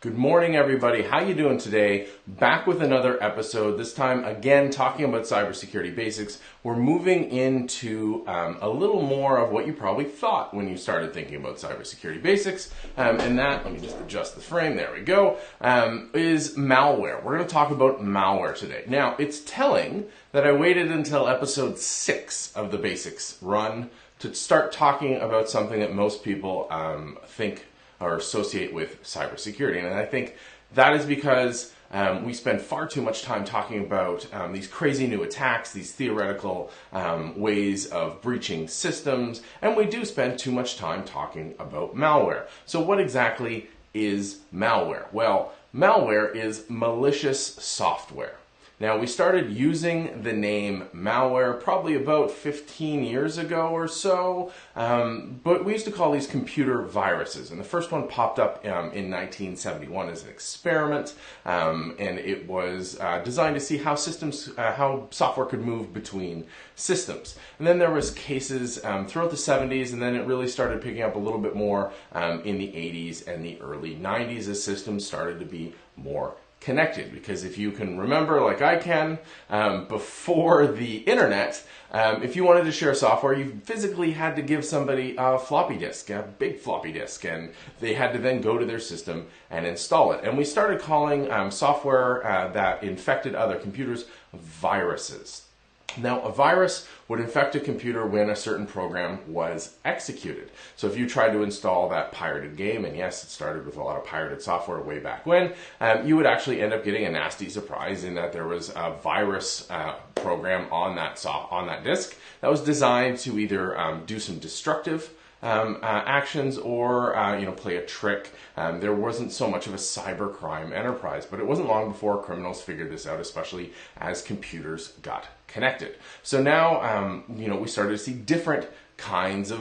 Good morning, everybody. How you doing today? Back with another episode, this time again talking about cybersecurity basics. We're moving into a little more of what you probably thought when you started thinking about cybersecurity basics. And that, let me just adjust the frame, there we go, is malware. We're going to talk about malware today. Now, it's telling that I waited until episode 6 of the basics run to start talking about something that most people think or associate with cybersecurity. And I think that is because we spend far too much time talking about these crazy new attacks, these theoretical ways of breaching systems, and we do spend too much time talking about malware. So what exactly is malware? Well, malware is malicious software. Now, we started using the name malware probably about 15 years ago or so, but we used to call these computer viruses. And the first one popped up in 1971 as an experiment, and it was designed to see how software could move between systems. And then there was cases throughout the 70s, and then it really started picking up a little bit more in the 80s and the early 90s as systems started to be more connected. Because if you can remember, like I can, before the internet, if you wanted to share software, you physically had to give somebody a floppy disk, a big floppy disk, and they had to then go to their system and install it. And we started calling software that infected other computers viruses. Now, a virus would infect a computer when a certain program was executed. So if you tried to install that pirated game, and yes, it started with a lot of pirated software way back when, you would actually end up getting a nasty surprise in that there was a virus program on that disk that was designed to either do some destructive actions or play a trick. There wasn't so much of a cybercrime enterprise, but it wasn't long before criminals figured this out, especially as computers got connected. So now, we started to see different kinds of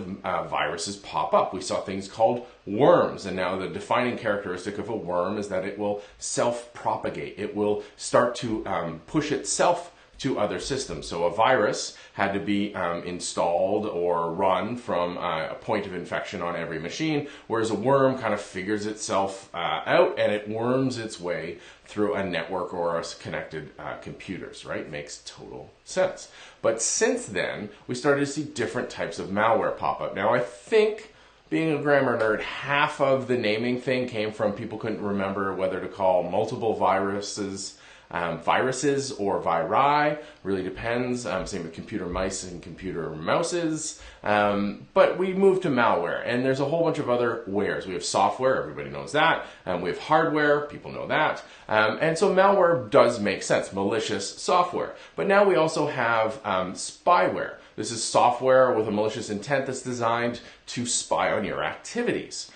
viruses pop up. We saw things called worms, and now the defining characteristic of a worm is that it will self-propagate. It will start to push itself to other systems. So a virus had to be installed or run from a point of infection on every machine, whereas a worm kind of figures itself out and it worms its way through a network or connected computers, right? Makes total sense. But since then, we started to see different types of malware pop up. Now, I think, being a grammar nerd, half of the naming thing came from people couldn't remember whether to call multiple viruses viruses or viri. Really depends. Same with computer mice and computer mouses. But we moved to malware, and there's a whole bunch of other wares. We have software, everybody knows that. We have hardware, people know that. And so malware does make sense, malicious software. But now we also have spyware. This is software with a malicious intent that's designed to spy on your activities.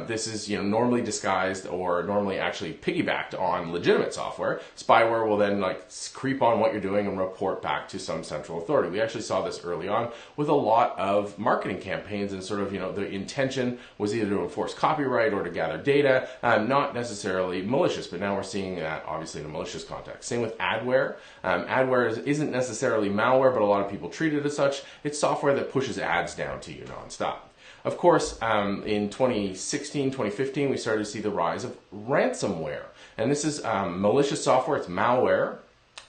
This is normally disguised or normally actually piggybacked on legitimate software. Spyware will then creep on what you're doing and report back to some central authority. We actually saw this early on with a lot of marketing campaigns, and sort of the intention was either to enforce copyright or to gather data, not necessarily malicious, but now we're seeing that obviously in a malicious context. Same with adware. Adware isn't necessarily malware, but a lot of people treat it as such. It's software that pushes ads down to you nonstop. Of course, in 2016, 2015, we started to see the rise of ransomware. And this is malicious software, it's malware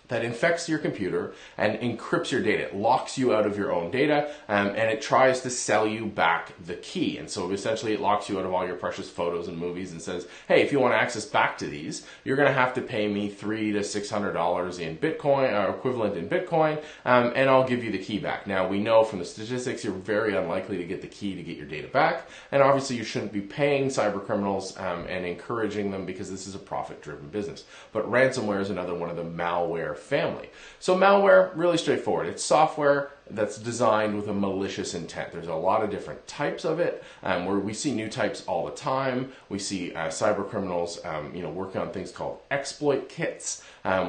that infects your computer and encrypts your data. It locks you out of your own data, and it tries to sell you back the key. And so essentially it locks you out of all your precious photos and movies and says, hey, if you want access back to these, you're going to have to pay me $300 to $600 in Bitcoin, or equivalent in Bitcoin, and I'll give you the key back. Now, we know from the statistics you're very unlikely to get the key to get your data back, and obviously you shouldn't be paying cyber criminals and encouraging them, because this is a profit-driven business. But ransomware is another one of the malware family. So malware, really straightforward. It's software that's designed with a malicious intent. There's a lot of different types of it, where we see new types all the time. We see cyber criminals, working on things called exploit kits,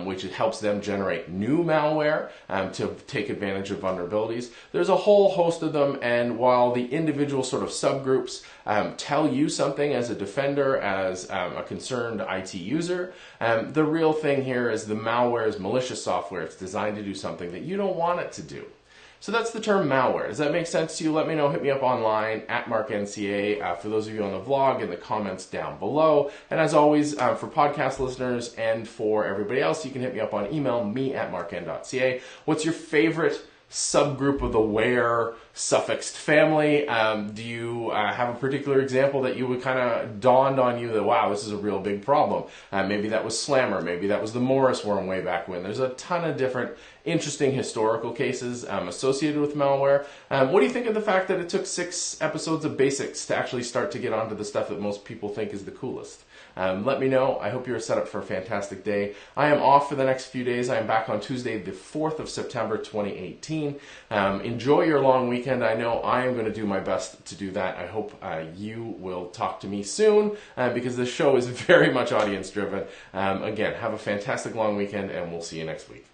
which helps them generate new malware to take advantage of vulnerabilities. There's a whole host of them, and while the individual sort of subgroups tell you something as a defender, as a concerned IT user, the real thing here is the malware is malicious software. It's designed to do something that you don't want it to do. So that's the term malware. Does that make sense to you? Let me know. Hit me up online at MarkNCA. For those of you on the vlog, in the comments down below. And as always, for podcast listeners and for everybody else, you can hit me up on email, me@markn.ca. What's your favorite subgroup of the where suffixed family? Do you have a particular example that you would kind of dawned on you that, wow, this is a real big problem? Maybe that was Slammer. Maybe that was the Morris worm way back when. There's a ton of different interesting historical cases associated with malware. What do you think of the fact that it took 6 episodes of basics to actually start to get onto the stuff that most people think is the coolest? Let me know. I hope you're set up for a fantastic day. I am off for the next few days. I am back on Tuesday, the 4th of September, 2018. Enjoy your long weekend. I know I am going to do my best to do that. I hope you will talk to me soon because this show is very much audience driven. Again, have a fantastic long weekend and we'll see you next week.